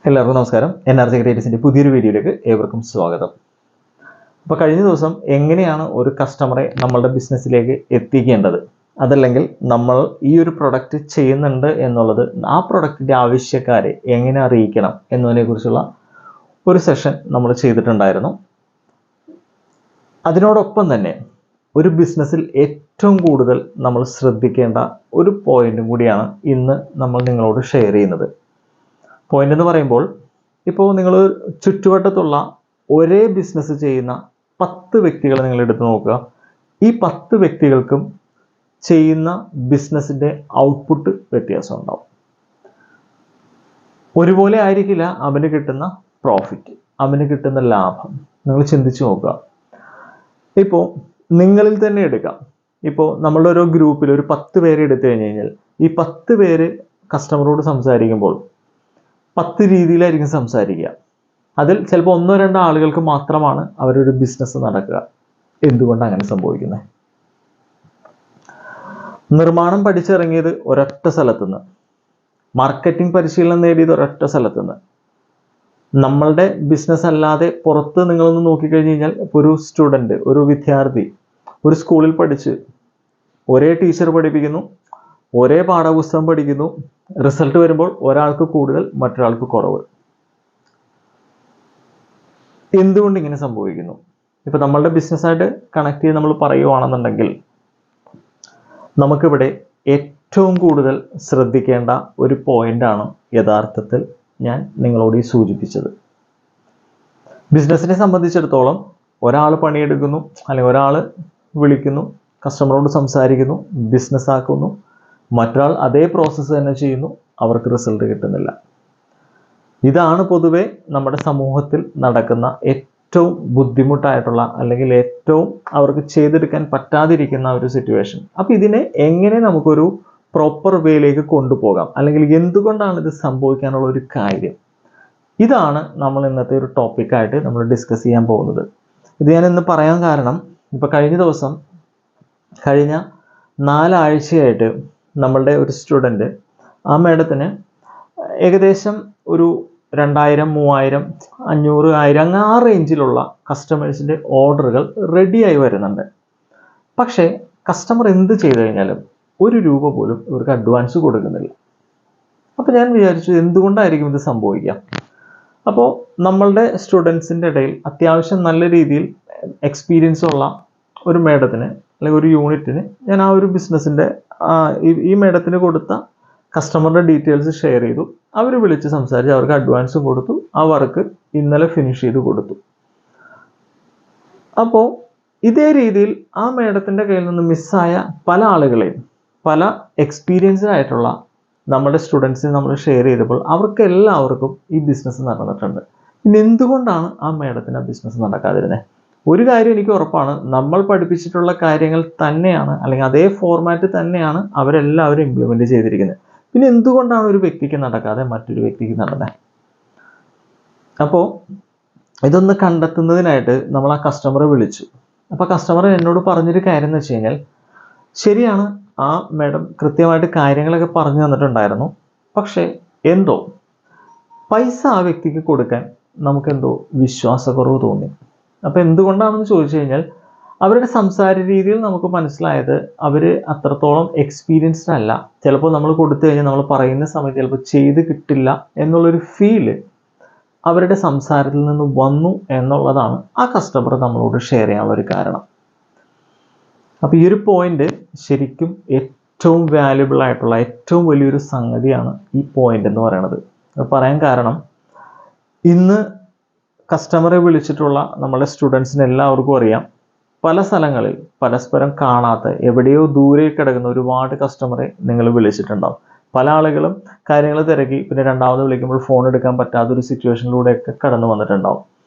എല്ലാവർക്കും നമസ്കാരം. NRJ ക്രിയേറ്റീവ്സിൻ്റെ പുതിയൊരു വീഡിയോയിലേക്ക് ഏവർക്കും സ്വാഗതം. അപ്പോൾ കഴിഞ്ഞ ദിവസം എങ്ങനെയാണ് ഒരു കസ്റ്റമറെ നമ്മളുടെ ബിസിനസ്സിലേക്ക് എത്തിക്കേണ്ടത്, അതല്ലെങ്കിൽ നമ്മൾ ഈ ഒരു പ്രൊഡക്റ്റ് ചെയ്യുന്നുണ്ട് എന്നുള്ളത് ആ പ്രൊഡക്റ്റിൻ്റെ ആവശ്യക്കാരെ എങ്ങനെ അറിയിക്കണം എന്നതിനെക്കുറിച്ചുള്ള ഒരു സെഷൻ നമ്മൾ ചെയ്തിട്ടുണ്ടായിരുന്നു. അതിനോടൊപ്പം തന്നെ ഒരു ബിസിനസ്സിൽ ഏറ്റവും കൂടുതൽ നമ്മൾ ശ്രദ്ധിക്കേണ്ട ഒരു പോയിന്റും കൂടിയാണ് ഇന്ന് നമ്മൾ നിങ്ങളോട് ഷെയർ ചെയ്യുന്നത്. പോയിന്റ് എന്ന് പറയുമ്പോൾ, ഇപ്പോൾ നിങ്ങൾ ചുറ്റുവട്ടത്തുള്ള ഒരേ ബിസിനസ് ചെയ്യുന്ന 10 വ്യക്തികളെ നിങ്ങൾ എടുത്തു നോക്കുക. ഈ 10 വ്യക്തികൾക്കും ചെയ്യുന്ന ബിസിനസ്സിൻ്റെ ഔട്ട്പുട്ട് വ്യത്യാസം ഉണ്ടാവും. ഒരുപോലെ ആയിരിക്കില്ല അവന് കിട്ടുന്ന പ്രോഫിറ്റ്, അവന് കിട്ടുന്ന ലാഭം. നിങ്ങൾ ചിന്തിച്ചു നോക്കുക. ഇപ്പോൾ നിങ്ങളിൽ തന്നെ എടുക്കാം. ഇപ്പോൾ നമ്മളുടെ ഓരോ ഗ്രൂപ്പിൽ ഒരു 10 പേരെ എടുത്തു കഴിഞ്ഞ് കഴിഞ്ഞാൽ ഈ 10 പേര് കസ്റ്റമറോട് സംസാരിക്കുമ്പോൾ 10 രീതിയിലായിരിക്കും സംസാരിക്കുക. അതിൽ ചിലപ്പോൾ 1-2 ആളുകൾക്ക് മാത്രമാണ് അവരൊരു ബിസിനസ് നടക്കുക. എന്തുകൊണ്ടാണ് അങ്ങനെ സംഭവിക്കുന്നത്? നിർമ്മാണം പഠിച്ചിറങ്ങിയത് ഒരൊറ്റ സ്ഥലത്തുനിന്ന്, മാർക്കറ്റിംഗ് പരിശീലനം നേടിയത് ഒരൊറ്റ സ്ഥലത്തുനിന്ന്. നമ്മളുടെ ബിസിനസ് അല്ലാതെ പുറത്ത് നിങ്ങളൊന്ന് നോക്കിക്കഴിഞ്ഞ് കഴിഞ്ഞാൽ, ഇപ്പോൾ ഒരു സ്റ്റുഡൻറ്റ്, ഒരു വിദ്യാർത്ഥി ഒരു സ്കൂളിൽ പഠിച്ച് ഒരേ ടീച്ചർ പഠിപ്പിക്കുന്നു, ഒരേ പാഠപുസ്തകം പഠിക്കുന്നു, റിസൾട്ട് വരുമ്പോൾ ഒരാൾക്ക് കൂടുതൽ മറ്റൊരാൾക്ക് കുറവ്. എന്തുകൊണ്ട് ഇങ്ങനെ സംഭവിക്കുന്നു? ഇപ്പം നമ്മളുടെ ബിസിനസ്സായിട്ട് കണക്ട് ചെയ്ത് നമ്മൾ പറയുവാണെന്നുണ്ടെങ്കിൽ, നമുക്കിവിടെ ഏറ്റവും കൂടുതൽ ശ്രദ്ധിക്കേണ്ട ഒരു പോയിന്റാണ് യഥാർത്ഥത്തിൽ ഞാൻ നിങ്ങളോട് ഈ സൂചിപ്പിച്ചത്. ബിസിനസ്സിനെ സംബന്ധിച്ചിടത്തോളം ഒരാൾ പണിയെടുക്കുന്നു, അല്ലെങ്കിൽ ഒരാൾ വിളിക്കുന്നു, കസ്റ്റമറോട് സംസാരിക്കുന്നു, ബിസിനസ് ആക്കുന്നു, മറ്റൊരാൾ അതേ പ്രോസസ്സ് തന്നെ ചെയ്യുന്നു, അവർക്ക് റിസൾട്ട് കിട്ടുന്നില്ല. ഇതാണ് പൊതുവെ നമ്മുടെ സമൂഹത്തിൽ നടക്കുന്ന ഏറ്റവും ബുദ്ധിമുട്ടായിട്ടുള്ള, അല്ലെങ്കിൽ ഏറ്റവും അവർക്ക് ചെയ്തെടുക്കാൻ പറ്റാതിരിക്കുന്ന ഒരു സിറ്റുവേഷൻ. അപ്പോൾ ഇതിനെ എങ്ങനെ നമുക്കൊരു പ്രോപ്പർ വേയിലേക്ക് കൊണ്ടുപോകാം, അല്ലെങ്കിൽ എന്തുകൊണ്ടാണ് ഇത് സംഭവിക്കാനുള്ള ഒരു കാര്യം, ഇതാണ് നമ്മൾ ഇന്നത്തെ ഒരു ടോപ്പിക്കായിട്ട് നമ്മൾ ഡിസ്കസ് ചെയ്യാൻ പോകുന്നത്. ഇത് ഞാൻ ഇന്ന് പറയാൻ കാരണം, ഇപ്പോൾ കഴിഞ്ഞ 4 ആഴ്ചയായിട്ട് നമ്മളുടെ ഒരു സ്റ്റുഡൻറ്റ്, ആ മേഡത്തിന് ഏകദേശം ഒരു 2000, 3000, 500, 1000 ആ റേഞ്ചിലുള്ള കസ്റ്റമേഴ്സിൻ്റെ ഓർഡറുകൾ റെഡിയായി വരുന്നുണ്ട്. പക്ഷേ കസ്റ്റമർ എന്ത് ചെയ്തു കഴിഞ്ഞാലും ₹1 പോലും ഇവർക്ക് അഡ്വാൻസ് കൊടുക്കുന്നില്ല. അപ്പോൾ ഞാൻ വിചാരിച്ചു, എന്തുകൊണ്ടായിരിക്കും ഇത് സംഭവിക്കുക? അപ്പോൾ നമ്മളുടെ സ്റ്റുഡൻസിൻ്റെ ഇടയിൽ അത്യാവശ്യം നല്ല രീതിയിൽ എക്സ്പീരിയൻസ് ഉള്ള ഒരു മേഡത്തിന്, അല്ലെങ്കിൽ ഒരു യൂണിറ്റിന്, ഞാൻ ആ ഒരു ബിസിനസ്സിൻ്റെ ഈ മേഡത്തിന് കൊടുത്ത കസ്റ്റമറുടെ ഡീറ്റെയിൽസ് ഷെയർ ചെയ്തു. അവർ വിളിച്ച് സംസാരിച്ച് അവർക്ക് അഡ്വാൻസും കൊടുത്തു. ആ വർക്ക് ഇന്നലെ ഫിനിഷ് ചെയ്ത് കൊടുത്തു. അപ്പോൾ ഇതേ രീതിയിൽ ആ മേഡത്തിൻ്റെ കയ്യിൽ നിന്ന് മിസ്സായ പല ആളുകളെയും, പല എക്സ്പീരിയൻസ്ഡ് ആയിട്ടുള്ള നമ്മുടെ സ്റ്റുഡൻസിനെ നമ്മൾ ഷെയർ ചെയ്തപ്പോൾ അവർക്ക് എല്ലാവർക്കും ഈ ബിസിനസ് നടന്നിട്ടുണ്ട്. പിന്നെ എന്തുകൊണ്ടാണ് ആ മേഡത്തിന് ആ ബിസിനസ് നടക്കാതിരുന്നത്? ഒരു കാര്യം എനിക്ക് ഉറപ്പാണ്, നമ്മൾ പഠിപ്പിച്ചിട്ടുള്ള കാര്യങ്ങൾ തന്നെയാണ്, അല്ലെങ്കിൽ അതേ ഫോർമാറ്റ് തന്നെയാണ് അവരെല്ലാവരും ഇംപ്ലിമെൻറ്റ് ചെയ്തിരിക്കുന്നത്. പിന്നെ എന്തുകൊണ്ടാണ് ഒരു വ്യക്തിക്ക് നടക്കാതെ മറ്റൊരു വ്യക്തിക്ക് നടന്നത്? അപ്പോൾ ഇതൊന്ന് കണ്ടെത്തുന്നതിനായിട്ട് നമ്മൾ ആ കസ്റ്റമറെ വിളിച്ചു. അപ്പോൾ കസ്റ്റമർ എന്നോട് പറഞ്ഞൊരു കാര്യം എന്ന് വെച്ച് കഴിഞ്ഞാൽ, ശരിയാണ്, ആ മാഡം കൃത്യമായിട്ട് കാര്യങ്ങളൊക്കെ പറഞ്ഞു തന്നിട്ടുണ്ടായിരുന്നു. പക്ഷേ എന്തോ പൈസ ആ വ്യക്തിക്ക് കൊടുക്കാൻ നമുക്കെന്തോ വിശ്വാസക്കുറവ് തോന്നി. അപ്പോൾ എന്തുകൊണ്ടാണെന്ന് ചോദിച്ചു കഴിഞ്ഞാൽ, അവരുടെ സംസാര രീതിയിൽ നമുക്ക് മനസ്സിലായത് അവർ അത്രത്തോളം എക്സ്പീരിയൻസ്ഡ് അല്ല. ചിലപ്പോൾ നമ്മൾ കൊടുത്തു കഴിഞ്ഞാൽ നമ്മൾ പറയുന്ന സമയത്ത് ചിലപ്പോൾ ചെയ്ത് കിട്ടില്ല എന്നുള്ളൊരു ഫീല് അവരുടെ സംസാരത്തിൽ നിന്ന് വന്നു എന്നുള്ളതാണ് ആ കസ്റ്റമർ നമ്മളോട് ഷെയർ ചെയ്യാനുള്ള ഒരു കാരണം. അപ്പോൾ ഈ ഒരു പോയിന്റ് ശരിക്കും ഏറ്റവും വാല്യുബിൾ ആയിട്ടുള്ള, ഏറ്റവും വലിയൊരു സംഗതിയാണ് ഈ പോയിന്റ് എന്ന് പറയുന്നത്. അത് പറയാൻ കാരണം, ഇന്ന് കസ്റ്റമറെ വിളിച്ചിട്ടുള്ള നമ്മുടെ സ്റ്റുഡൻസിന് എല്ലാവർക്കും അറിയാം, പല സ്ഥലങ്ങളിൽ പരസ്പരം കാണാത്ത, എവിടെയോ ദൂരെ കിടക്കുന്ന ഒരുപാട് കസ്റ്റമറെ നിങ്ങൾ വിളിച്ചിട്ടുണ്ടാവും. പല ആളുകളും കാര്യങ്ങൾ തിരക്കി പിന്നെ രണ്ടാമത് വിളിക്കുമ്പോൾ ഫോൺ എടുക്കാൻ പറ്റാത്തൊരു സിറ്റുവേഷനിലൂടെയൊക്കെ കടന്നു വന്നിട്ടുണ്ടാവും.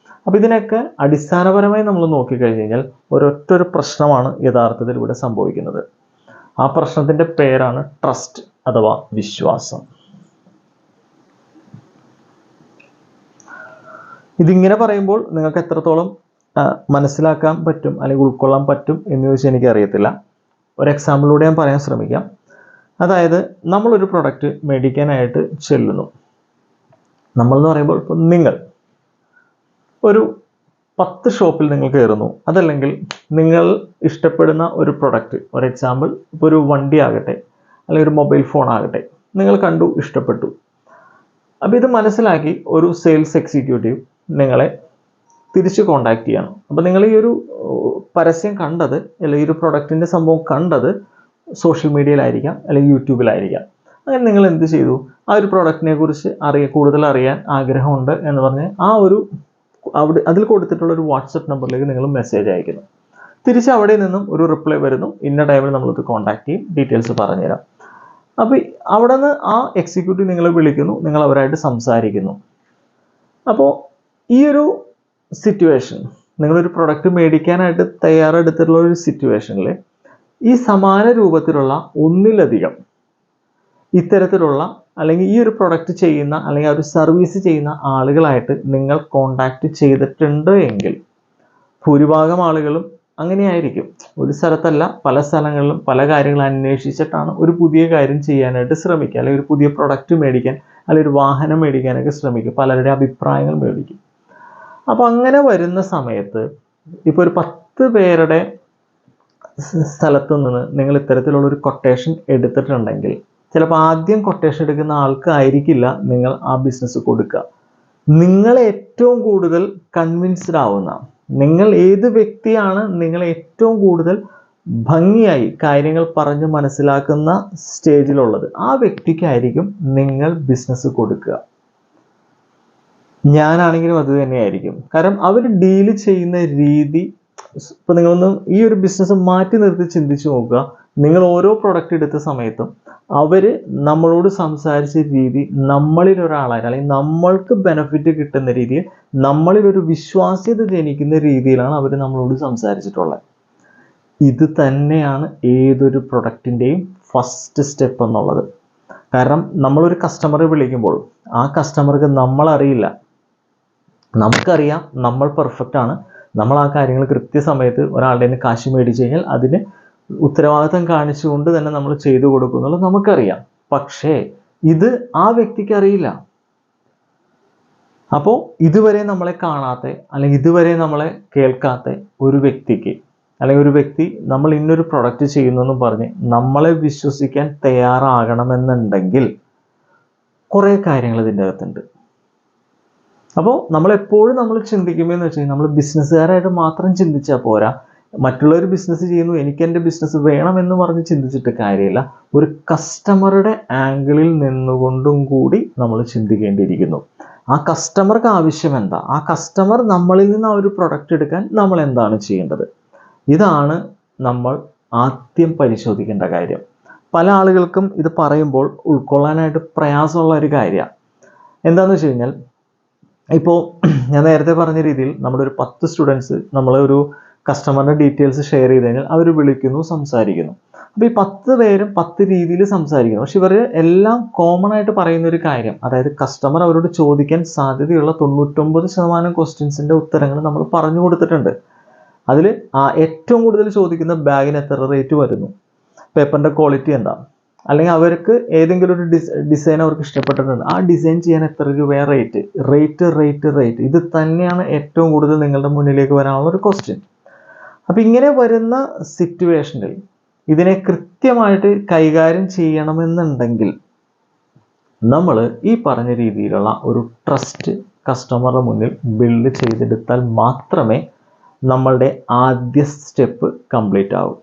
അപ്പോൾ ഇതിനൊക്കെ അടിസ്ഥാനപരമായി നമ്മൾ നോക്കിക്കഴിഞ്ഞ് കഴിഞ്ഞാൽ ഒരൊറ്റൊരു പ്രശ്നമാണ് യഥാർത്ഥത്തിൽ ഇവിടെ സംഭവിക്കുന്നത്. ആ പ്രശ്നത്തിൻ്റെ പേരാണ് ട്രസ്റ്റ് അഥവാ വിശ്വാസം. ഇതിങ്ങനെ പറയുമ്പോൾ നിങ്ങൾക്ക് എത്രത്തോളം മനസ്സിലാക്കാൻ പറ്റും, അല്ലെങ്കിൽ ഉൾക്കൊള്ളാൻ പറ്റും എന്ന് ചോദിച്ചാൽ എനിക്കറിയത്തില്ല. ഒരു എക്സാമ്പിളിലൂടെ ഞാൻ പറയാൻ ശ്രമിക്കാം. അതായത് നമ്മളൊരു പ്രൊഡക്റ്റ് മേടിക്കാനായിട്ട് ചെല്ലുന്നു. നമ്മൾ എന്ന് പറയുമ്പോൾ ഇപ്പോൾ നിങ്ങൾ ഒരു 10 ഷോപ്പിൽ നിങ്ങൾ കയറുന്നു, അതല്ലെങ്കിൽ നിങ്ങൾ ഇഷ്ടപ്പെടുന്ന ഒരു പ്രൊഡക്റ്റ്, ഫോർ എക്സാമ്പിൾ ഇപ്പോൾ ഒരു വണ്ടി ആകട്ടെ അല്ലെങ്കിൽ ഒരു മൊബൈൽ ഫോൺ ആകട്ടെ, നിങ്ങൾ കണ്ടു, ഇഷ്ടപ്പെട്ടു. അപ്പോൾ ഇത് മനസ്സിലാക്കി ഒരു സെയിൽസ് എക്സിക്യൂട്ടീവ് നിങ്ങളെ തിരിച്ച് കോണ്ടാക്ട് ചെയ്യണം. അപ്പോൾ നിങ്ങൾ ഈ ഒരു പരസ്യം കണ്ടത് അല്ലെങ്കിൽ ഈ ഒരു പ്രൊഡക്റ്റിൻ്റെ സംഭവം കണ്ടത് സോഷ്യൽ മീഡിയയിലായിരിക്കാം അല്ലെങ്കിൽ യൂട്യൂബിലായിരിക്കാം. അങ്ങനെ നിങ്ങൾ എന്ത് ചെയ്തു, ആ ഒരു പ്രൊഡക്റ്റിനെ കുറിച്ച് കൂടുതൽ അറിയാൻ ആഗ്രഹമുണ്ട് എന്ന് പറഞ്ഞ് അതിൽ കൊടുത്തിട്ടുള്ള ഒരു വാട്സപ്പ് നമ്പറിലേക്ക് നിങ്ങൾ മെസ്സേജ് അയക്കുന്നു. തിരിച്ച് അവിടെ നിന്നും ഒരു റിപ്ലൈ വരുന്നു, ഇന്ന ടൈമിൽ നമ്മളത് കോൺടാക്ട് ചെയ്യും, ഡീറ്റെയിൽസ് പറഞ്ഞുതരാം. അപ്പോൾ അവിടെ നിന്ന് ആ എക്സിക്യൂട്ടീവ് നിങ്ങളെ വിളിക്കുന്നു, നിങ്ങൾ അവരായിട്ട് സംസാരിക്കുന്നു. അപ്പോൾ ഈ ഒരു സിറ്റുവേഷൻ, നിങ്ങളൊരു പ്രൊഡക്റ്റ് മേടിക്കാനായിട്ട് തയ്യാറെടുത്തിട്ടുള്ള ഒരു സിറ്റുവേഷനിൽ ഈ സമാന രൂപത്തിലുള്ള ഒന്നിലധികം ഇത്തരത്തിലുള്ള അല്ലെങ്കിൽ ഈ ഒരു പ്രൊഡക്റ്റ് ചെയ്യുന്ന അല്ലെങ്കിൽ ആ ഒരു സർവീസ് ചെയ്യുന്ന ആളുകളായിട്ട് നിങ്ങൾ കോണ്ടാക്ട് ചെയ്തിട്ടുണ്ട് എങ്കിൽ ഭൂരിഭാഗം ആളുകളും അങ്ങനെയായിരിക്കും. ഒരു സ്ഥലത്തല്ല, പല സ്ഥലങ്ങളിലും പല കാര്യങ്ങൾ അന്വേഷിച്ചിട്ടാണ് ഒരു പുതിയ കാര്യം ചെയ്യാനായിട്ട് ശ്രമിക്കുക, അല്ലെങ്കിൽ ഒരു പുതിയ പ്രൊഡക്റ്റ് മേടിക്കാൻ അല്ലെങ്കിൽ ഒരു വാഹനം മേടിക്കാനൊക്കെ ശ്രമിക്കും, പലരുടെ അഭിപ്രായങ്ങൾ മേടിക്കും. അപ്പോൾ അങ്ങനെ വരുന്ന സമയത്ത് ഇപ്പോൾ ഒരു 10 പേരുടെ സ്ഥലത്തു നിന്ന് നിങ്ങൾ ഇത്തരത്തിലുള്ള ഒരു കൊട്ടേഷൻ എടുത്തിട്ടുണ്ടെങ്കിൽ ചിലപ്പോൾ ആദ്യം കൊട്ടേഷൻ എടുക്കുന്ന ആൾക്കായിരിക്കില്ല നിങ്ങൾ ആ ബിസിനസ് കൊടുക്കുക. നിങ്ങൾ ഏറ്റവും കൂടുതൽ കൺവിൻസ്ഡ് ആവുന്ന, നിങ്ങൾ ഏത് വ്യക്തിയാണ് നിങ്ങൾ ഏറ്റവും കൂടുതൽ ഭംഗിയായി കാര്യങ്ങൾ പറഞ്ഞ് മനസ്സിലാക്കുന്ന സ്റ്റേജിലുള്ളത്, ആ വ്യക്തിക്കായിരിക്കും നിങ്ങൾ ബിസിനസ് കൊടുക്കുക. ഞാനാണെങ്കിലും അത് തന്നെയായിരിക്കും. കാരണം അവർ ഡീല് ചെയ്യുന്ന രീതി, ഇപ്പം നിങ്ങളൊന്ന് ഈ ഒരു ബിസിനസ് മാറ്റി നിർത്തി ചിന്തിച്ച് നോക്കുക. നിങ്ങൾ ഓരോ പ്രൊഡക്റ്റ് എടുത്ത സമയത്തും അവർ നമ്മളോട് സംസാരിച്ച രീതി നമ്മളിൽ ഒരാളായിട്ട് അല്ലെങ്കിൽ നമ്മൾക്ക് ബെനിഫിറ്റ് കിട്ടുന്ന രീതിയിൽ, നമ്മളിൽ ഒരു വിശ്വാസ്യത ജനിക്കുന്ന രീതിയിലാണ് അവർ നമ്മളോട് സംസാരിച്ചിട്ടുള്ളത്. ഇത് തന്നെയാണ് ഏതൊരു പ്രൊഡക്റ്റിൻ്റെയും ഫസ്റ്റ് സ്റ്റെപ്പ് എന്നുള്ളത്. കാരണം നമ്മളൊരു കസ്റ്റമറെ വിളിക്കുമ്പോൾ ആ കസ്റ്റമർക്ക് നമ്മളറിയില്ല, നമുക്കറിയാം നമ്മൾ പെർഫെക്റ്റ് ആണ്, നമ്മൾ ആ കാര്യങ്ങൾ കൃത്യസമയത്ത് ഒരാളുടെ നിന്ന് കാശ് മേടിച്ചു കഴിഞ്ഞാൽ അതിന് ഉത്തരവാദിത്തം കാണിച്ചുകൊണ്ട് തന്നെ നമ്മൾ ചെയ്തു കൊടുക്കുന്നുള്ളത് നമുക്കറിയാം. പക്ഷേ ഇത് ആ വ്യക്തിക്ക് അറിയില്ല. അപ്പോൾ ഇതുവരെ നമ്മളെ കാണാത്ത അല്ലെങ്കിൽ ഇതുവരെ നമ്മളെ കേൾക്കാത്ത ഒരു വ്യക്തിക്ക്, അല്ലെങ്കിൽ ഒരു വ്യക്തി നമ്മൾ ഇന്നൊരു പ്രൊഡക്റ്റ് ചെയ്യുന്നു എന്ന് പറഞ്ഞ് നമ്മളെ വിശ്വസിക്കാൻ തയ്യാറാകണമെന്നുണ്ടെങ്കിൽ കുറേ കാര്യങ്ങൾ ഇതിൻ്റെ അകത്തുണ്ട്. അപ്പോൾ നമ്മളെപ്പോഴും നമ്മൾ ചിന്തിക്കുമ്പോഴെന്ന് വെച്ച് കഴിഞ്ഞാൽ നമ്മൾ ബിസിനസ്സുകാരായിട്ട് മാത്രം ചിന്തിച്ചാൽ പോരാ. മറ്റുള്ളവർ ബിസിനസ് ചെയ്യുന്നു, എനിക്ക് എൻ്റെ ബിസിനസ് വേണമെന്ന് പറഞ്ഞ് ചിന്തിച്ചിട്ട് കാര്യമില്ല. ഒരു കസ്റ്റമറുടെ ആംഗിളിൽ നിന്നുകൊണ്ടും കൂടി നമ്മൾ ചിന്തിക്കേണ്ടിയിരിക്കുന്നു. ആ കസ്റ്റമർക്ക് ആവശ്യം എന്താ, ആ കസ്റ്റമർ നമ്മളിൽ നിന്ന് ആ ഒരു പ്രൊഡക്റ്റ് എടുക്കാൻ നമ്മൾ എന്താണ് ചെയ്യേണ്ടത്, ഇതാണ് നമ്മൾ ആദ്യം പരിശോധിക്കേണ്ട കാര്യം. പല ആളുകൾക്കും ഇത് പറയുമ്പോൾ ഉൾക്കൊള്ളാനായിട്ട് പ്രയാസമുള്ള ഒരു കാര്യമാണ്. എന്താണെന്ന് വെച്ച് കഴിഞ്ഞാൽ, ഇപ്പോൾ ഞാൻ നേരത്തെ പറഞ്ഞ രീതിയിൽ നമ്മുടെ ഒരു 10 സ്റ്റുഡൻസ് നമ്മളൊരു കസ്റ്റമറിൻ്റെ ഡീറ്റെയിൽസ് ഷെയർ ചെയ്ത് കഴിഞ്ഞാൽ അവർ വിളിക്കുന്നു, സംസാരിക്കുന്നു. അപ്പോൾ ഈ 10 പേരും 10 രീതിയിൽ സംസാരിക്കുന്നു. പക്ഷെ ഇവർ എല്ലാം കോമൺ ആയിട്ട് പറയുന്ന ഒരു കാര്യം, അതായത് കസ്റ്റമർ അവരോട് ചോദിക്കാൻ സാധ്യതയുള്ള 99% ക്വസ്റ്റ്യൻസിൻ്റെ ഉത്തരങ്ങൾ നമ്മൾ പറഞ്ഞു കൊടുത്തിട്ടുണ്ട്. അതിൽ ഏറ്റവും കൂടുതൽ ചോദിക്കുന്ന ബാഗിന് എത്ര റേറ്റ് വരുന്നു, പേപ്പറിൻ്റെ ക്വാളിറ്റി എന്താ, അല്ലെങ്കിൽ അവർക്ക് ഏതെങ്കിലും ഒരു ഡിസൈൻ അവർക്ക് ഇഷ്ടപ്പെട്ടിട്ടുണ്ട്, ആ ഡിസൈൻ ചെയ്യാൻ എത്ര രൂപയാണ് റേറ്റ്. ഇത് തന്നെയാണ് ഏറ്റവും കൂടുതൽ നിങ്ങളുടെ മുന്നിലേക്ക് വരാനുള്ള ഒരു ക്വസ്റ്റ്യൻ. അപ്പം ഇങ്ങനെ വരുന്ന സിറ്റുവേഷനിൽ ഇതിനെ കൃത്യമായിട്ട് കൈകാര്യം ചെയ്യണമെന്നുണ്ടെങ്കിൽ നമ്മൾ ഈ പറഞ്ഞ രീതിയിലുള്ള ഒരു ട്രസ്റ്റ് കസ്റ്റമറുടെ മുന്നിൽ ബിൽഡ് ചെയ്തെടുത്താൽ മാത്രമേ നമ്മളുടെ ആദ്യ സ്റ്റെപ്പ് കംപ്ലീറ്റ് ആവൂ.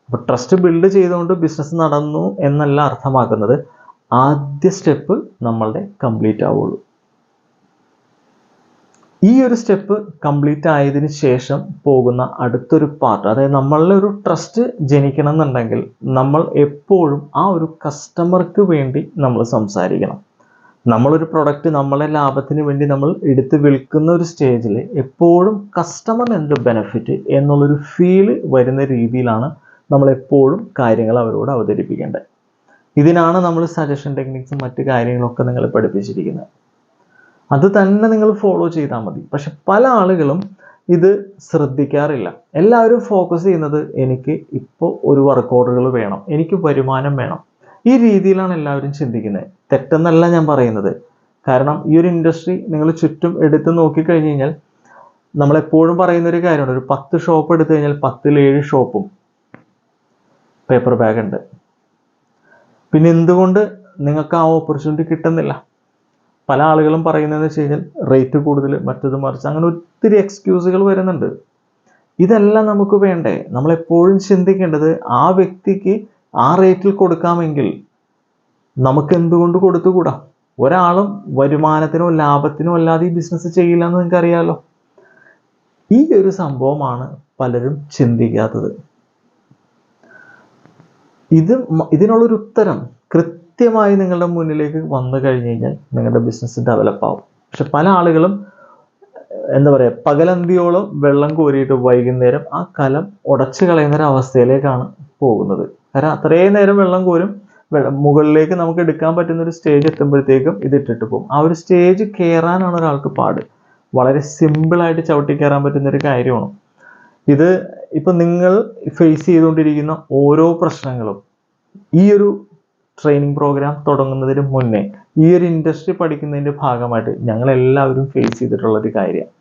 അപ്പോൾ ട്രസ്റ്റ് ബിൽഡ് ചെയ്തുകൊണ്ട് ബിസിനസ് നടന്നു എന്നല്ല അർത്ഥമാക്കുന്നത്, ആദ്യ സ്റ്റെപ്പ് നമ്മളുടെ കംപ്ലീറ്റ് ആവുള്ളൂ. ഈ ഒരു സ്റ്റെപ്പ് കംപ്ലീറ്റ് ആയതിനു ശേഷം പോകുന്ന അടുത്തൊരു പാർട്ട്, അതായത് നമ്മളുടെ ഒരു ട്രസ്റ്റ് ജനിക്കണം എന്നുണ്ടെങ്കിൽ നമ്മൾ എപ്പോഴും ആ ഒരു കസ്റ്റമർക്ക് വേണ്ടി നമ്മൾ സംസാരിക്കണം. നമ്മളൊരു പ്രൊഡക്റ്റ് നമ്മളെ ലാഭത്തിന് വേണ്ടി നമ്മൾ എടുത്ത് വിൽക്കുന്ന ഒരു സ്റ്റേജിൽ എപ്പോഴും കസ്റ്റമറിന് എന്ത് ബെനിഫിറ്റ് എന്നുള്ളൊരു ഫീല് വരുന്ന രീതിയിലാണ് നമ്മളെപ്പോഴും കാര്യങ്ങൾ അവരോട് അവതരിപ്പിക്കേണ്ടത്. ഇതിനാണ് നമ്മൾ സജഷൻ ടെക്നിക്സും മറ്റു കാര്യങ്ങളൊക്കെ നിങ്ങളെ പഠിപ്പിച്ചിരിക്കുന്നത്. അത് തന്നെ നിങ്ങൾ ഫോളോ ചെയ്താൽ മതി. പക്ഷെ പല ആളുകളും ഇത് ശ്രദ്ധിക്കാറില്ല. എല്ലാവരും ഫോക്കസ് ചെയ്യുന്നത് എനിക്ക് ഇപ്പോൾ ഒരു വർക്ക് ഓർഡറുകൾ വേണം, എനിക്ക് വരുമാനം വേണം, ഈ രീതിയിലാണ് എല്ലാവരും ചിന്തിക്കുന്നത്. തെറ്റെന്നല്ല ഞാൻ പറയുന്നത്. കാരണം ഈ ഒരു ഇൻഡസ്ട്രി നിങ്ങൾ ചുറ്റും എടുത്ത് നോക്കിക്കഴിഞ്ഞ് കഴിഞ്ഞാൽ നമ്മളെപ്പോഴും പറയുന്ന ഒരു കാര്യമാണ്, ഒരു 10 ഷോപ്പ് എടുത്തു കഴിഞ്ഞാൽ 10-ൽ 7 ഷോപ്പും പേപ്പർ ബാഗ് ഉണ്ട്. പിന്നെ എന്തുകൊണ്ട് നിങ്ങൾക്ക് ആ ഓപ്പർച്യൂണിറ്റി കിട്ടുന്നില്ല? പല ആളുകളും പറയുന്നതെന്ന് വെച്ച് കഴിഞ്ഞാൽ റേറ്റ് കൂടുതൽ, മറ്റത് മറിച്ച്, അങ്ങനെ ഒത്തിരി എക്സ്ക്യൂസുകൾ വരുന്നുണ്ട്. ഇതെല്ലാം നമുക്ക് വേണ്ടേ? നമ്മളെപ്പോഴും ചിന്തിക്കേണ്ടത് ആ വ്യക്തിക്ക് ആ റേറ്റിൽ കൊടുക്കാമെങ്കിൽ നമുക്ക് എന്തുകൊണ്ട് കൊടുത്തുകൂടാ? ഒരാളും വരുമാനത്തിനോ ലാഭത്തിനോ അല്ലാതെ ഈ ബിസിനസ് ചെയ്യില്ല എന്ന് നിങ്ങൾക്ക് അറിയാമല്ലോ. ഈ ഒരു സംഭവമാണ് പലരും ചിന്തിക്കാത്തത്. ഇതിനുള്ളൊരു ഉത്തരം കൃത്യമായി നിങ്ങളുടെ മുന്നിലേക്ക് വന്നു കഴിഞ്ഞു കഴിഞ്ഞാൽ നിങ്ങളുടെ ബിസിനസ് ഡെവലപ്പ് ആവും. പക്ഷെ പല ആളുകളും എന്താ പറയുക, പകലന്തിയോളം വെള്ളം കോരിയിട്ട് വൈകുന്നേരം ആ കലം ഉടച്ചു കളയുന്ന ഒരു അവസ്ഥയിലേക്കാണ് പോകുന്നത്. കാരണം അത്രയും നേരം വെള്ളം കോരും, മുകളിലേക്ക് നമുക്ക് എടുക്കാൻ പറ്റുന്ന ഒരു സ്റ്റേജ് എത്തുമ്പോഴത്തേക്കും ഇത് ഇട്ടിട്ട് പോകും. ആ ഒരു സ്റ്റേജ് കയറാനാണ് ഒരാൾക്ക് പാട്. വളരെ സിമ്പിളായിട്ട് ചവിട്ടി കയറാൻ പറ്റുന്ന ഒരു കാര്യമാണ് ഇത്. ഇപ്പം നിങ്ങൾ ഫേസ് ചെയ്തുകൊണ്ടിരിക്കുന്ന ഓരോ പ്രശ്നങ്ങളും ഈ ഒരു ട്രെയിനിങ് പ്രോഗ്രാം തുടങ്ങുന്നതിന് മുന്നേ, ഈ ഒരു ഇൻഡസ്ട്രി പഠിക്കുന്നതിൻ്റെ ഭാഗമായിട്ട് ഞങ്ങൾ എല്ലാവരും ഫേസ് ചെയ്തിട്ടുള്ളൊരു കാര്യമാണ്.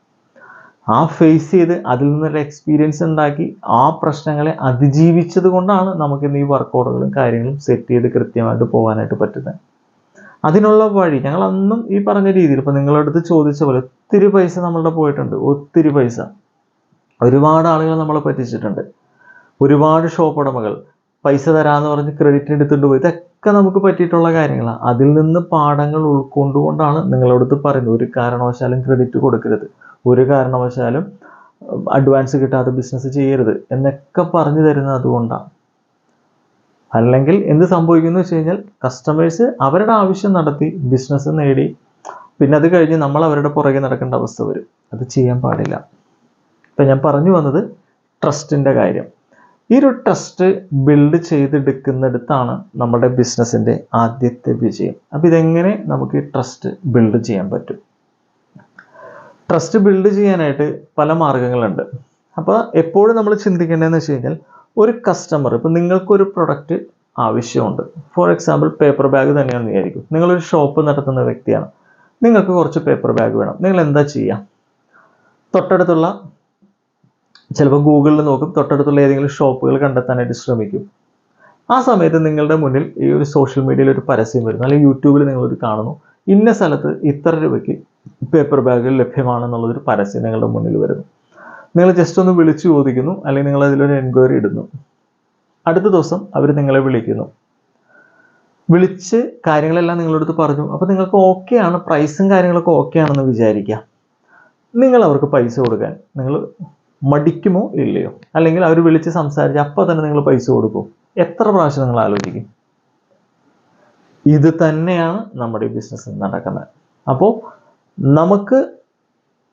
ആ ഫേസ് ചെയ്ത് അതിൽ നിന്നൊരു എക്സ്പീരിയൻസ് ഉണ്ടാക്കി ആ പ്രശ്നങ്ങളെ അതിജീവിച്ചത് കൊണ്ടാണ് നമുക്കിന്ന് ഈ വർക്ക് ഓർഡറുകളും കാര്യങ്ങളും സെറ്റ് ചെയ്ത് കൃത്യമായിട്ട് പോകാനായിട്ട് പറ്റുന്നത്. അതിനുള്ള വഴി ഞങ്ങൾ അന്നും ഈ പറഞ്ഞ രീതിയിൽ, ഇപ്പം നിങ്ങളടുത്ത് ചോദിച്ച പോലെ ഒത്തിരി പൈസ നമ്മളുടെ പോയിട്ടുണ്ട്. ഒത്തിരി പൈസ, ഒരുപാട് ആളുകൾ നമ്മളെ പറ്റിച്ചിട്ടുണ്ട്. ഒരുപാട് ഷോപ്പ് ഉടമകൾ പൈസ തരാമെന്ന് പറഞ്ഞ് ക്രെഡിറ്റ് എടുത്തുകൊണ്ട് പോയി. ഇതൊക്കെ നമുക്ക് പറ്റിയിട്ടുള്ള കാര്യങ്ങളാണ്. അതിൽ നിന്ന് പാഠങ്ങൾ ഉൾക്കൊണ്ടുകൊണ്ടാണ് നിങ്ങളടുത്ത് പറയുന്നത്, ഒരു കാരണവശാലും ക്രെഡിറ്റ് കൊടുക്കരുത്, ഒരു കാരണവശാലും അഡ്വാൻസ് കിട്ടാതെ ബിസിനസ് ചെയ്യരുത് എന്നൊക്കെ പറഞ്ഞു തരുന്നത് അതുകൊണ്ടാണ്. അല്ലെങ്കിൽ എന്ത് സംഭവിക്കുന്നു വെച്ച് കഴിഞ്ഞാൽ കസ്റ്റമേഴ്സ് അവരുടെ ആവശ്യം നടത്തി ബിസിനസ് നേടി, പിന്നെ അത് കഴിഞ്ഞ് നമ്മൾ അവരുടെ പുറകെ നടക്കേണ്ട അവസ്ഥ വരും. അത് ചെയ്യാൻ പാടില്ല. ഇപ്പം ഞാൻ പറഞ്ഞു വന്നത് ട്രസ്റ്റിൻ്റെ കാര്യം. ഈ ഒരു ട്രസ്റ്റ് ബിൽഡ് ചെയ്തെടുക്കുന്നിടത്താണ് നമ്മുടെ ബിസിനസ്സിൻ്റെ ആദ്യത്തെ വിജയം. അപ്പം ഇതെങ്ങനെ നമുക്ക് ഈ ട്രസ്റ്റ് ബിൽഡ് ചെയ്യാൻ പറ്റും? ട്രസ്റ്റ് ബിൽഡ് ചെയ്യാനായിട്ട് പല മാർഗങ്ങളുണ്ട്. അപ്പോൾ എപ്പോഴും നമ്മൾ ചിന്തിക്കേണ്ടതെന്ന് വെച്ച് കഴിഞ്ഞാൽ, ഒരു കസ്റ്റമർ, ഇപ്പം നിങ്ങൾക്കൊരു പ്രൊഡക്റ്റ് ആവശ്യമുണ്ട്. ഫോർ എക്സാമ്പിൾ പേപ്പർ ബാഗ് തന്നെയാണെന്ന് വിചാരിക്കും. നിങ്ങളൊരു ഷോപ്പ് നടത്തുന്ന വ്യക്തിയാണ്, നിങ്ങൾക്ക് കുറച്ച് പേപ്പർ ബാഗ് വേണം. നിങ്ങൾ എന്താ ചെയ്യുക? തൊട്ടടുത്തുള്ള, ചിലപ്പോൾ ഗൂഗിളിൽ നോക്കും, തൊട്ടടുത്തുള്ള ഏതെങ്കിലും ഷോപ്പുകൾ കണ്ടെത്താനായിട്ട് ശ്രമിക്കും. ആ സമയത്ത് നിങ്ങളുടെ മുന്നിൽ ഈ ഒരു സോഷ്യൽ മീഡിയയിൽ ഒരു പരസ്യം വരുന്നു, അല്ലെങ്കിൽ യൂട്യൂബിൽ നിങ്ങളൊരു കാണുന്നു, ഇന്ന സ്ഥലത്ത് ഇത്ര രൂപയ്ക്ക് പേപ്പർ ബാഗുകൾ ലഭ്യമാണെന്നുള്ളൊരു പരസ്യം നിങ്ങളുടെ മുന്നിൽ വരുന്നു. നിങ്ങൾ ജസ്റ്റ് ഒന്ന് വിളിച്ചു ചോദിക്കുന്നു, അല്ലെങ്കിൽ നിങ്ങൾ അതിലൊരു എൻക്വയറി ഇടുന്നു. അടുത്ത ദിവസം അവർ നിങ്ങളെ വിളിക്കുന്നു. വിളിച്ച് കാര്യങ്ങളെല്ലാം നിങ്ങളടുത്ത് പറഞ്ഞു. അപ്പോൾ നിങ്ങൾക്ക് ഓക്കെ ആണ്, പ്രൈസും കാര്യങ്ങളൊക്കെ ഓക്കെ ആണെന്ന് വിചാരിക്കുക. നിങ്ങൾ അവർക്ക് പൈസ കൊടുക്കാൻ നിങ്ങൾ മടിക്കുമോ ഇല്ലയോ? അല്ലെങ്കിൽ അവർ വിളിച്ച് സംസാരിച്ച് അപ്പോൾ തന്നെ നിങ്ങൾ പൈസ കൊടുക്കും? എത്ര പ്രാവശ്യം നിങ്ങൾ ആലോചിക്കും? ഇത് തന്നെയാണ് നമ്മുടെ ഈ ബിസിനസ് നടക്കുന്നത്. അപ്പോൾ നമുക്ക്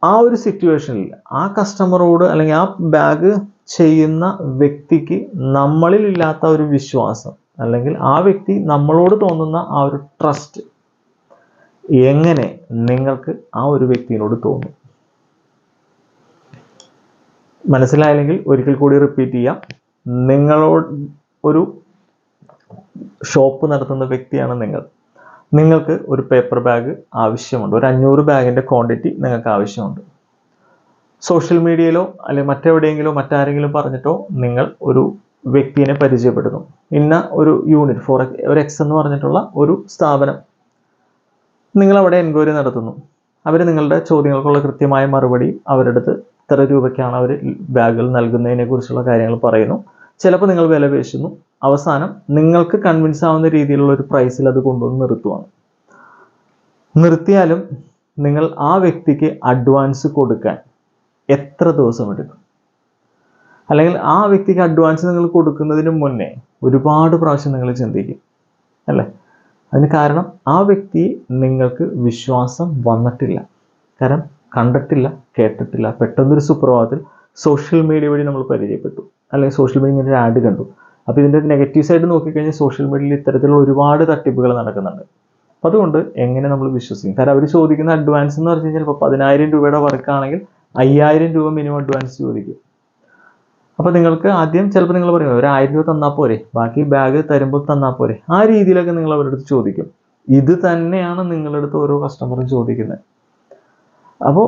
ആ ഒരു സിറ്റുവേഷനിൽ ആ കസ്റ്റമറോട്, അല്ലെങ്കിൽ ആ ബാഗ് ചെയ്യുന്ന വ്യക്തിക്ക് നമ്മളിൽ ഇല്ലാത്ത ഒരു വിശ്വാസം, അല്ലെങ്കിൽ ആ വ്യക്തി നമ്മളോട് തോന്നുന്ന ആ ഒരു ട്രസ്റ്റ് എങ്ങനെ നിങ്ങൾക്ക് ആ ഒരു വ്യക്തിയോട് തോന്നും? മനസ്സിലായില്ലെങ്കിൽ ഒരിക്കൽ കൂടി റിപ്പീറ്റ് ചെയ്യാം. നിങ്ങളോട് ഒരു ഷോപ്പ് നടത്തുന്ന വ്യക്തിയാണ് നിങ്ങൾക്ക് ഒരു പേപ്പർ ബാഗ് ആവശ്യമുണ്ട്. ഒരു 500 ബാഗിൻ്റെ ക്വാണ്ടിറ്റി നിങ്ങൾക്ക് ആവശ്യമുണ്ട്. സോഷ്യൽ മീഡിയയിലോ അല്ലെങ്കിൽ മറ്റെവിടെയെങ്കിലോ മറ്റാരെങ്കിലും പറഞ്ഞിട്ടോ നിങ്ങൾ ഒരു വ്യക്തിയെ പരിചയപ്പെടുന്നു. ഇന്ന ഒരു യൂണിറ്റ്, ഒരു എക്സ് എന്ന് പറഞ്ഞിട്ടുള്ള ഒരു സ്ഥാപനം, നിങ്ങളവിടെ എൻക്വയറി നടത്തുന്നു. അവർ നിങ്ങളുടെ ചോദ്യങ്ങൾക്കുള്ള കൃത്യമായ മറുപടി, അവരുടെ അടുത്ത് ഇത്ര രൂപയ്ക്കാണ് അവർ ബാഗുകൾ നൽകുന്നതിനെ കുറിച്ചുള്ള കാര്യങ്ങൾ പറയുന്നു. ചിലപ്പോൾ നിങ്ങൾ വില പേശുന്നു. അവസാനം നിങ്ങൾക്ക് കൺവിൻസ് ആവുന്ന രീതിയിലുള്ള ഒരു പ്രൈസിൽ അത് കൊണ്ടുവന്ന് നിർത്തുവാണ്. നിർത്തിയാലും നിങ്ങൾ ആ വ്യക്തിക്ക് അഡ്വാൻസ് കൊടുക്കാൻ എത്ര ദിവസം എടുക്കും? അല്ലെങ്കിൽ ആ വ്യക്തിക്ക് അഡ്വാൻസ് നിങ്ങൾ കൊടുക്കുന്നതിന് മുന്നേ ഒരുപാട് പ്രാവശ്യം നിങ്ങൾ ചിന്തിക്കും, അല്ലേ? അതിന് കാരണം ആ വ്യക്തി നിങ്ങൾക്ക് വിശ്വാസം വന്നിട്ടില്ല. കാരണം കണ്ടിട്ടില്ല, കേട്ടിട്ടില്ല. പെട്ടെന്നൊരു സുപ്രഭാതത്തിൽ സോഷ്യൽ മീഡിയ വഴി നമ്മൾ പരിചയപ്പെട്ടു, അല്ലെങ്കിൽ സോഷ്യൽ മീഡിയ ഒരു ആഡ് കണ്ടു. അപ്പോൾ ഇതിൻ്റെ നെഗറ്റീവ് സൈഡ് നോക്കിക്കഴിഞ്ഞാൽ സോഷ്യൽ മീഡിയയിൽ ഇത്തരത്തിലുള്ള ഒരുപാട് തട്ടിപ്പുകൾ നടക്കുന്നുണ്ട്. അപ്പോൾ അതുകൊണ്ട് എങ്ങനെ നമ്മൾ വിശ്വസിക്കും? കാരണം അവർ ചോദിക്കുന്ന അഡ്വാൻസ് എന്ന് പറഞ്ഞു കഴിഞ്ഞാൽ, ഇപ്പോൾ 10,000 രൂപയുടെ വർക്കാണെങ്കിൽ 5,000 രൂപ മിനിമം അഡ്വാൻസ് ചോദിക്കും. അപ്പോൾ നിങ്ങൾക്ക് ആദ്യം ചിലപ്പോൾ നിങ്ങൾ പറയും, ഒരു 1000 രൂപ തന്നാൽ പോരെ, ബാക്കി ബാഗ് തരുമ്പോൾ തന്നാൽ പോരെ, ആ രീതിയിലൊക്കെ നിങ്ങൾ അവരുടെ അടുത്ത് ചോദിക്കും. ഇത് തന്നെയാണ് നിങ്ങളുടെ അടുത്ത് ഓരോ കസ്റ്റമറും ചോദിക്കുന്നത്. അപ്പോൾ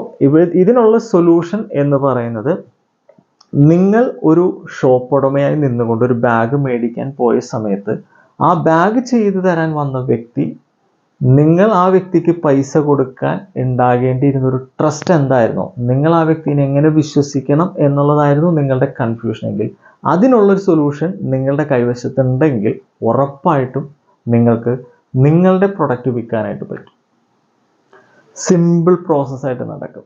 ഇതിനുള്ള സൊല്യൂഷൻ എന്ന് പറയുന്നത്, നിങ്ങൾ ഒരു ഷോപ്പ് ഉടമയായി നിന്നുകൊണ്ട് ഒരു ബാഗ് മേടിക്കാൻ പോയ സമയത്ത് ആ ബാഗ് ചെയ്തു തരാൻ വന്ന വ്യക്തി, നിങ്ങൾ ആ വ്യക്തിക്ക് പൈസ കൊടുക്കാൻ ഉണ്ടാകേണ്ടിയിരുന്ന ഒരു ട്രസ്റ്റ് എന്തായിരുന്നോ, നിങ്ങൾ ആ വ്യക്തിനെ എങ്ങനെ വിശ്വസിക്കണം എന്നുള്ളതായിരുന്നു നിങ്ങളുടെ കൺഫ്യൂഷൻ എങ്കിൽ, അതിനുള്ളൊരു സൊല്യൂഷൻ നിങ്ങളുടെ കൈവശത്തുണ്ടെങ്കിൽ ഉറപ്പായിട്ടും നിങ്ങൾക്ക് നിങ്ങളുടെ പ്രൊഡക്റ്റ് വിൽക്കാനായിട്ട് പറ്റും. സിമ്പിൾ പ്രോസസ്സായിട്ട് നടക്കും.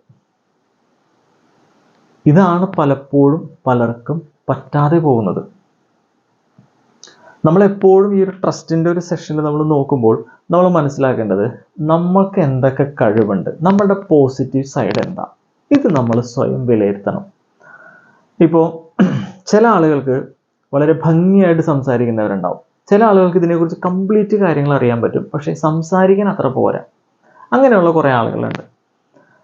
ഇതാണ് പലപ്പോഴും പലർക്കും പറ്റാതെ പോകുന്നത്. നമ്മളെപ്പോഴും ഈ ഒരു ട്രസ്റ്റിൻ്റെ ഒരു സെഷനിൽ നമ്മൾ നോക്കുമ്പോൾ നമ്മൾ മനസ്സിലാക്കേണ്ടത്, നമ്മൾക്ക് എന്തൊക്കെ കഴിവുണ്ട്, നമ്മളുടെ പോസിറ്റീവ് സൈഡ് എന്താ, ഇത് നമ്മൾ സ്വയം വിലയിരുത്തണം. ഇപ്പോൾ ചില ആളുകൾക്ക് വളരെ ഭംഗിയായിട്ട് സംസാരിക്കുന്നവരുണ്ടാവും, ചില ആളുകൾക്ക് ഇതിനെക്കുറിച്ച് കംപ്ലീറ്റ് കാര്യങ്ങൾ അറിയാൻ പറ്റും, പക്ഷേ സംസാരിക്കാൻ അത്ര പോരാ. അങ്ങനെയുള്ള കുറേ ആളുകളുണ്ട്.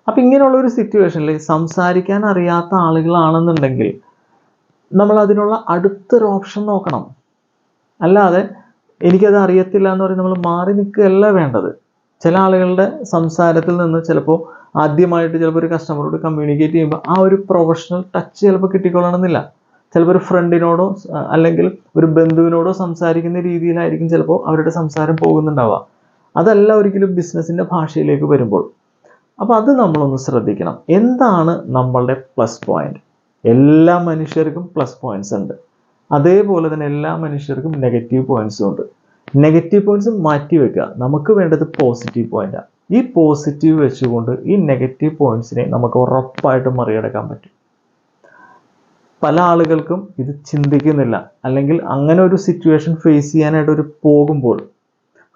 അപ്പം ഇങ്ങനെയുള്ളൊരു സിറ്റുവേഷനിൽ സംസാരിക്കാൻ അറിയാത്ത ആളുകളാണെന്നുണ്ടെങ്കിൽ നമ്മൾ അതിനുള്ള അടുത്തൊരു ഓപ്ഷൻ നോക്കണം. അല്ലാതെ എനിക്കത് അറിയത്തില്ല എന്ന് പറഞ്ഞ് നമ്മൾ മാറി നിൽക്കുകയല്ല വേണ്ടത്. ചില ആളുകളുടെ സംസാരത്തിൽ നിന്ന് ചിലപ്പോൾ ആദ്യമായിട്ട് ചിലപ്പോൾ ഒരു കസ്റ്റമറോട് കമ്മ്യൂണിക്കേറ്റ് ചെയ്യുമ്പോൾ ആ ഒരു പ്രൊഫഷണൽ ടച്ച് ചിലപ്പോൾ കിട്ടിക്കൊള്ളണമെന്നില്ല. ചിലപ്പോൾ ഒരു ഫ്രണ്ടിനോടോ അല്ലെങ്കിൽ ഒരു ബന്ധുവിനോടോ സംസാരിക്കുന്ന രീതിയിലായിരിക്കും ചിലപ്പോൾ അവരുടെ സംസാരം പോകുന്നുണ്ടാവുക. അതല്ല ഒരിക്കലും ബിസിനസ്സിൻ്റെ ഭാഷയിലേക്ക് വരുമ്പോൾ. അപ്പോൾ അത് നമ്മളൊന്ന് ശ്രദ്ധിക്കണം. എന്താണ് നമ്മളുടെ പ്ലസ് പോയിന്റ്? എല്ലാ മനുഷ്യർക്കും പ്ലസ് പോയിന്റ്സ് ഉണ്ട്. അതേപോലെ തന്നെ എല്ലാ മനുഷ്യർക്കും നെഗറ്റീവ് പോയിന്റ്സും ഉണ്ട്. നെഗറ്റീവ് പോയിന്റ്സ് മാറ്റി വെക്കുക. നമുക്ക് വേണ്ടത് പോസിറ്റീവ് പോയിന്റാണ്. ഈ പോസിറ്റീവ് വെച്ചുകൊണ്ട് ഈ നെഗറ്റീവ് പോയിന്റ്സിനെ നമുക്ക് ഉറപ്പായിട്ടും മറികടക്കാൻ പറ്റും. പല ആളുകൾക്കും ഇത് ചിന്തിക്കുന്നില്ല, അല്ലെങ്കിൽ അങ്ങനെ ഒരു സിറ്റുവേഷൻ ഫേസ് ചെയ്യാനായിട്ട് പോകുമ്പോൾ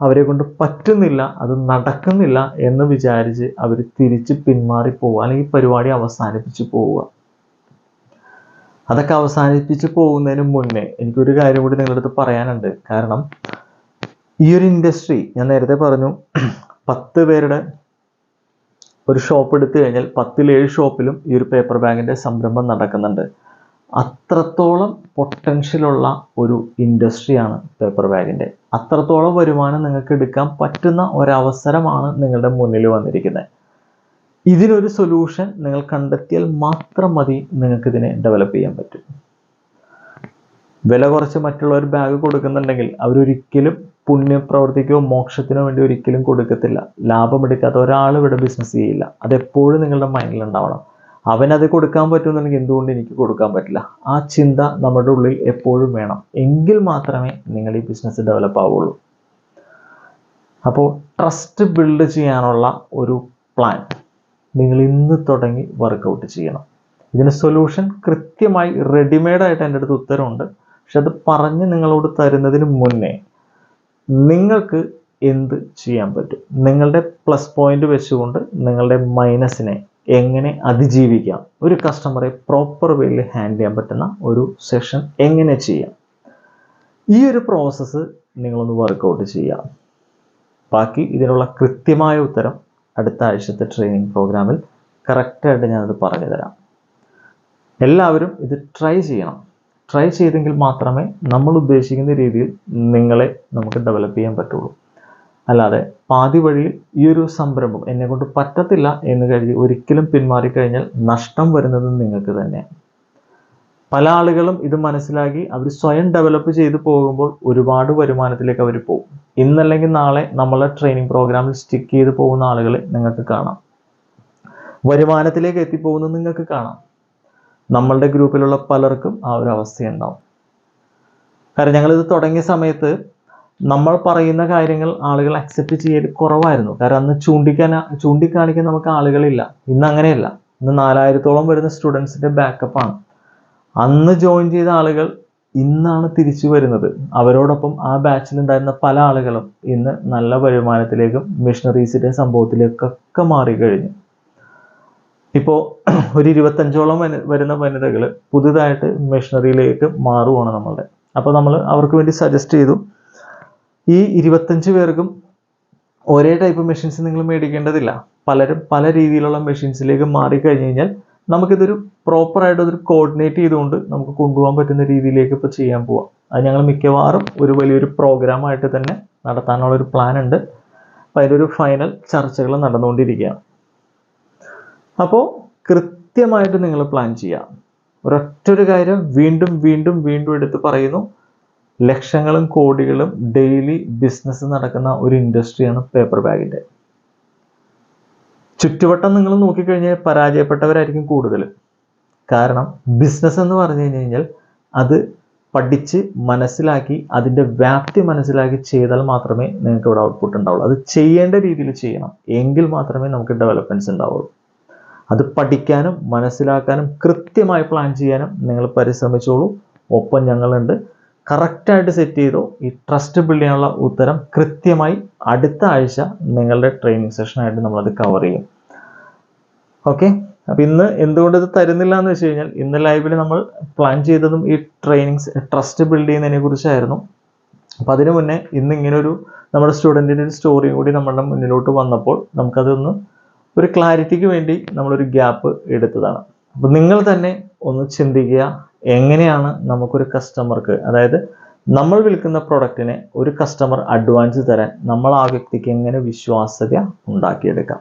അവരെ കൊണ്ട് പറ്റുന്നില്ല, അത് നടക്കുന്നില്ല എന്ന് വിചാരിച്ച് അവർ തിരിച്ച് പിന്മാറി പോവുക, അല്ലെങ്കിൽ പരിപാടി അവസാനിപ്പിച്ച് പോവുക. അതൊക്കെ അവസാനിപ്പിച്ച് പോകുന്നതിന് മുന്നേ എനിക്കൊരു കാര്യം കൂടി നിങ്ങളുടെ അടുത്ത് പറയാനുണ്ട്. കാരണം ഈ ഒരു ഇൻഡസ്ട്രി, ഞാൻ നേരത്തെ പറഞ്ഞു 10 പേരുടെ ഒരു ഷോപ്പ് എടുത്തു കഴിഞ്ഞാൽ 10-7 ഷോപ്പിലും ഈ ഒരു പേപ്പർ ബാഗിൻ്റെ സംരംഭം നടക്കുന്നുണ്ട്. അത്രത്തോളം പൊട്ടൻഷ്യലുള്ള ഒരു ഇൻഡസ്ട്രിയാണ് പേപ്പർ ബാഗിൻ്റെ. അത്രത്തോളം വരുമാനം നിങ്ങൾക്ക് എടുക്കാൻ പറ്റുന്ന ഒരവസരമാണ് നിങ്ങളുടെ മുന്നിൽ വന്നിരിക്കുന്നത്. ഇതിനൊരു സൊല്യൂഷൻ നിങ്ങൾ കണ്ടെത്തിയാൽ മാത്രം മതി നിങ്ങൾക്കിതിനെ ഡെവലപ്പ് ചെയ്യാൻ പറ്റും. വില കുറച്ച് മറ്റുള്ളവർ ബാഗ് കൊടുക്കുന്നുണ്ടെങ്കിൽ അവരൊരിക്കലും പുണ്യപ്രവർത്തിക്കോ മോക്ഷത്തിനോ വേണ്ടി ഒരിക്കലും കൊടുക്കത്തില്ല. ലാഭമെടുക്കാത്ത ഒരാൾ ഇവിടെ ബിസിനസ് ചെയ്യില്ല. അതെപ്പോഴും നിങ്ങളുടെ മൈൻഡിൽ ഉണ്ടാവണം. അവനത് കൊടുക്കാൻ പറ്റുമെന്നുണ്ടെങ്കിൽ എന്തുകൊണ്ട് എനിക്ക് കൊടുക്കാൻ പറ്റില്ല? ആ ചിന്ത നമ്മുടെ ഉള്ളിൽ എപ്പോഴും വേണം. എങ്കിൽ മാത്രമേ നിങ്ങൾ ഈ ബിസിനസ് ഡെവലപ്പ് ആവുള്ളൂ. അപ്പോൾ ട്രസ്റ്റ് ബിൽഡ് ചെയ്യാനുള്ള ഒരു പ്ലാൻ നിങ്ങൾ ഇന്ന് തുടങ്ങി വർക്കൗട്ട് ചെയ്യണം. ഇതിന് സൊല്യൂഷൻ കൃത്യമായി റെഡിമെയ്ഡായിട്ട് എൻ്റെ അടുത്ത് ഉത്തരവുണ്ട്. പക്ഷെ അത് പറഞ്ഞ് നിങ്ങളോട് തരുന്നതിന് മുന്നേ നിങ്ങൾക്ക് എന്ത് ചെയ്യാൻ പറ്റും, നിങ്ങളുടെ പ്ലസ് പോയിന്റ് വെച്ചുകൊണ്ട് നിങ്ങളുടെ മൈനസിനെ എങ്ങനെ അതിജീവിക്കാം, ഒരു കസ്റ്റമറെ പ്രോപ്പർ വേയിൽ ഹാൻഡിൽ ചെയ്യാൻ പറ്റുന്ന ഒരു സെഷൻ എങ്ങനെ ചെയ്യാം, ഈ ഒരു പ്രോസസ്സ് നിങ്ങളൊന്ന് വർക്കൗട്ട് ചെയ്യാം. ബാക്കി ഇതിനുള്ള കൃത്യമായ ഉത്തരം അടുത്ത ആഴ്ചത്തെ ട്രെയിനിങ് പ്രോഗ്രാമിൽ കറക്റ്റായിട്ട് ഞാനത് പറഞ്ഞു തരാം. എല്ലാവരും ഇത് ട്രൈ ചെയ്യണം. ട്രൈ ചെയ്തെങ്കിൽ മാത്രമേ നമ്മൾ ഉദ്ദേശിക്കുന്ന രീതിയിൽ നിങ്ങളെ നമുക്ക് ഡെവലപ്പ് ചെയ്യാൻ പറ്റുള്ളൂ. അല്ലാതെ പാതി വഴിയിൽ ഈ ഒരു സംരംഭം എന്നെ കൊണ്ട് പറ്റത്തില്ല എന്ന് കരുതി ഒരിക്കലും പിന്മാറിക്കഴിഞ്ഞാൽ നഷ്ടം വരുന്നത് നിങ്ങൾക്ക് തന്നെയാണ്. പല ആളുകളും ഇത് മനസ്സിലാക്കി അവർ സ്വയം ഡെവലപ്പ് ചെയ്ത് പോകുമ്പോൾ ഒരുപാട് വരുമാനത്തിലേക്ക് അവർ പോകും. ഇന്നല്ലെങ്കിൽ നാളെ നമ്മളെ ട്രെയിനിങ് പ്രോഗ്രാമിൽ സ്റ്റിക്ക് ചെയ്ത് പോകുന്ന ആളുകളെ നിങ്ങൾക്ക് കാണാം. വരുമാനത്തിലേക്ക് എത്തിപ്പോകുന്നത് നിങ്ങൾക്ക് കാണാം. നമ്മളുടെ ഗ്രൂപ്പിലുള്ള പലർക്കും ആ ഒരു അവസ്ഥയുണ്ടാവും. കാരണം ഞങ്ങളിത് തുടങ്ങിയ സമയത്ത് നമ്മൾ പറയുന്ന കാര്യങ്ങൾ ആളുകൾ അക്സെപ്റ്റ് ചെയ്യൽ കുറവായിരുന്നു. കാരണം അന്ന് ചൂണ്ടിക്കാണിക്കാൻ നമുക്ക് ആളുകളില്ല. ഇന്ന് അങ്ങനെയല്ല. ഇന്ന് 4000-ഓളം വരുന്ന സ്റ്റുഡൻസിൻ്റെ ബാക്കപ്പാണ്. അന്ന് ജോയിൻ ചെയ്ത ആളുകൾ ഇന്നാണ് തിരിച്ചു വരുന്നത്. അവരോടൊപ്പം ആ ബാച്ചിലുണ്ടായിരുന്ന പല ആളുകളും ഇന്ന് നല്ല വരുമാനത്തിലേക്കും മിഷണറീസിൻ്റെ സംഭവത്തിലേക്കൊക്കെ മാറിക്കഴിഞ്ഞു. ഇപ്പോൾ ഒരു 25ഓളം വരുന്ന വനിതകൾ പുതുതായിട്ട് മിഷണറിയിലേക്ക് മാറുവാണ് നമ്മളുടെ. അപ്പോൾ നമ്മൾ അവർക്ക് വേണ്ടി സജസ്റ്റ് ചെയ്തു, ഈ 25 പേർക്കും ഒരേ ടൈപ്പ് മെഷീൻസ് നിങ്ങൾ മേടിക്കേണ്ടതില്ല. പലരും പല രീതിയിലുള്ള മെഷീൻസിലേക്ക് മാറിക്കഴിഞ്ഞ് കഴിഞ്ഞാൽ നമുക്കിതൊരു പ്രോപ്പറായിട്ട് അതൊരു കോർഡിനേറ്റ് ചെയ്തുകൊണ്ട് നമുക്ക് കൊണ്ടുപോകാൻ പറ്റുന്ന രീതിയിലേക്ക് ഇപ്പോൾ ചെയ്യാൻ പോവാം. അത് ഞങ്ങൾ മിക്കവാറും ഒരു വലിയൊരു പ്രോഗ്രാമായിട്ട് തന്നെ നടത്താനുള്ളൊരു പ്ലാൻ ഉണ്ട്. അപ്പോൾ അതിലൊരു ഫൈനൽ ചർച്ചകൾ നടന്നുകൊണ്ടിരിക്കുകയാണ്. അപ്പോൾ കൃത്യമായിട്ട് നിങ്ങൾ പ്ലാൻ ചെയ്യുക. ഒരൊറ്റൊരു കാര്യം വീണ്ടും വീണ്ടും വീണ്ടും എടുത്ത് പറയുന്നു, ലക്ഷങ്ങളും കോടികളും ഡെയിലി ബിസിനസ് നടക്കുന്ന ഒരു ഇൻഡസ്ട്രിയാണ് പേപ്പർ ബാഗിൻ്റെ. ചുറ്റുവട്ടം നിങ്ങൾ നോക്കിക്കഴിഞ്ഞാൽ പരാജയപ്പെട്ടവരായിരിക്കും കൂടുതൽ. കാരണം ബിസിനസ് എന്ന് പറഞ്ഞു കഴിഞ്ഞാൽ അത് പഠിച്ച് മനസ്സിലാക്കി അതിൻ്റെ വ്യാപ്തി മനസ്സിലാക്കി ചെയ്താൽ മാത്രമേ നിങ്ങൾക്ക് ഇവിടെ ഔട്ട്പുട്ട് ഉണ്ടാവുള്ളൂ. അത് ചെയ്യേണ്ട രീതിയിൽ ചെയ്യണം, എങ്കിൽ മാത്രമേ നമുക്ക് ഡെവലപ്മെൻറ്റ്സ് ഉണ്ടാവുള്ളൂ. അത് പഠിക്കാനും മനസ്സിലാക്കാനും കൃത്യമായി പ്ലാൻ ചെയ്യാനും നിങ്ങൾ പരിശ്രമിച്ചോളൂ. ഒപ്പം ഞങ്ങളുണ്ട്. കറക്റ്റായിട്ട് സെറ്റ് ചെയ്തോ. ഈ ട്രസ്റ്റ് ബിൽഡ് ചെയ്യാനുള്ള ഉത്തരം കൃത്യമായി അടുത്ത ആഴ്ച നിങ്ങളുടെ ട്രെയിനിങ് സെഷനായിട്ട് നമ്മളത് കവർ ചെയ്യും. ഓക്കെ, അപ്പം ഇന്ന് എന്തുകൊണ്ട് ഇത് തരുന്നില്ല എന്ന് വെച്ച് കഴിഞ്ഞാൽ, ഇന്ന് ലൈവിൽ നമ്മൾ പ്ലാൻ ചെയ്തതും ഈ ട്രെയിനിങ്സ് ട്രസ്റ്റ് ബിൽഡ് ചെയ്യുന്നതിനെ കുറിച്ചായിരുന്നു. അപ്പം അതിനു മുന്നേ ഇന്ന് ഇങ്ങനൊരു നമ്മുടെ സ്റ്റുഡൻറ്റിൻ്റെ ഒരു സ്റ്റോറിയും കൂടി നമ്മുടെ മുന്നിലോട്ട് വന്നപ്പോൾ നമുക്കതൊന്ന് ഒരു ക്ലാരിറ്റിക്ക് വേണ്ടി നമ്മളൊരു ഗ്യാപ്പ് എടുത്തതാണ്. അപ്പം നിങ്ങൾ തന്നെ ഒന്ന് ചിന്തിക്കുക, എങ്ങനെയാണ് നമുക്കൊരു കസ്റ്റമർക്ക്, അതായത് നമ്മൾ വിൽക്കുന്ന പ്രൊഡക്റ്റിനെ ഒരു കസ്റ്റമർ അഡ്വാൻസ് തരാൻ നമ്മൾ ആ വ്യക്തിക്ക് എങ്ങനെ വിശ്വാസ്യത ഉണ്ടാക്കിയെടുക്കാം,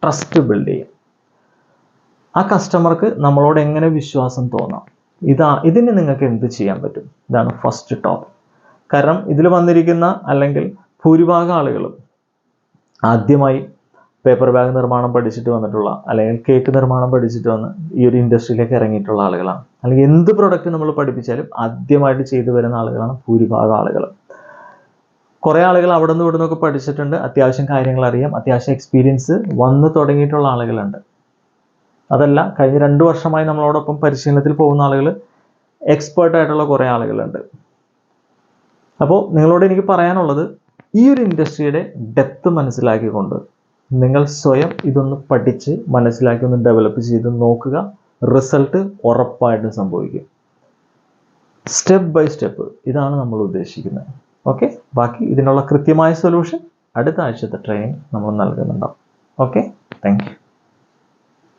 ട്രസ്റ്റ് ബിൽഡ് ചെയ്യാം. ആ കസ്റ്റമർക്ക് നമ്മളോട് എങ്ങനെ വിശ്വാസം തോന്നാം, ഇതിന് നിങ്ങൾക്ക് എന്ത് ചെയ്യാൻ പറ്റും? ഇതാണ് ഫസ്റ്റ് ടോപ്പിക്. കാരണം ഇതിൽ വന്നിരിക്കുന്ന അല്ലെങ്കിൽ ഭൂരിഭാഗം ആളുകളും ആദ്യമായി പേപ്പർ ബാഗ് നിർമ്മാണം പഠിച്ചിട്ട് വന്നിട്ടുള്ള, അല്ലെങ്കിൽ കേക്ക് നിർമ്മാണം പഠിച്ചിട്ട് വന്ന് ഈ ഒരു ഇൻഡസ്ട്രിയിലേക്ക് ഇറങ്ങിയിട്ടുള്ള ആളുകളാണ്. അല്ലെങ്കിൽ എന്ത് പ്രൊഡക്റ്റ് നമ്മൾ പഠിപ്പിച്ചാലും ആദ്യമായിട്ട് ചെയ്തു വരുന്ന ആളുകളാണ് ഭൂരിഭാഗം ആളുകൾ. കുറേ ആളുകൾ അവിടെ നിന്ന് ഇവിടെ നിന്നൊക്കെ പഠിച്ചിട്ടുണ്ട്, അത്യാവശ്യം കാര്യങ്ങൾ അറിയാം, അത്യാവശ്യം എക്സ്പീരിയൻസ് വന്ന് തുടങ്ങിയിട്ടുള്ള ആളുകളുണ്ട്. അതല്ല, കഴിഞ്ഞ 2 വർഷമായി നമ്മളോടൊപ്പം പരിശീലനത്തിൽ പോകുന്ന ആളുകൾ, എക്സ്പേർട്ടായിട്ടുള്ള കുറേ ആളുകളുണ്ട്. അപ്പോൾ നിങ്ങളോട് എനിക്ക് പറയാനുള്ളത്, ഈ ഒരു ഇൻഡസ്ട്രിയുടെ ഡെപ്ത് മനസ്സിലാക്കിക്കൊണ്ട് നിങ്ങൾ സ്വയം ഇതൊന്ന് പഠിച്ച് മനസ്സിലാക്കി ഒന്ന് ഡെവലപ്പ് ചെയ്ത് നോക്കുക. റിസൾട്ട് ഉറപ്പായിട്ടും സംഭവിക്കും. സ്റ്റെപ്പ് ബൈ സ്റ്റെപ്പ്, ഇതാണ് നമ്മൾ ഉദ്ദേശിക്കുന്നത്. ഓക്കെ, ബാക്കി ഇതിനുള്ള കൃത്യമായ സൊല്യൂഷൻ അടുത്ത ആഴ്ചത്തെ ട്രെയിനിങ് നമ്മൾ നൽകുന്നുണ്ടാവും. Okay, thank you.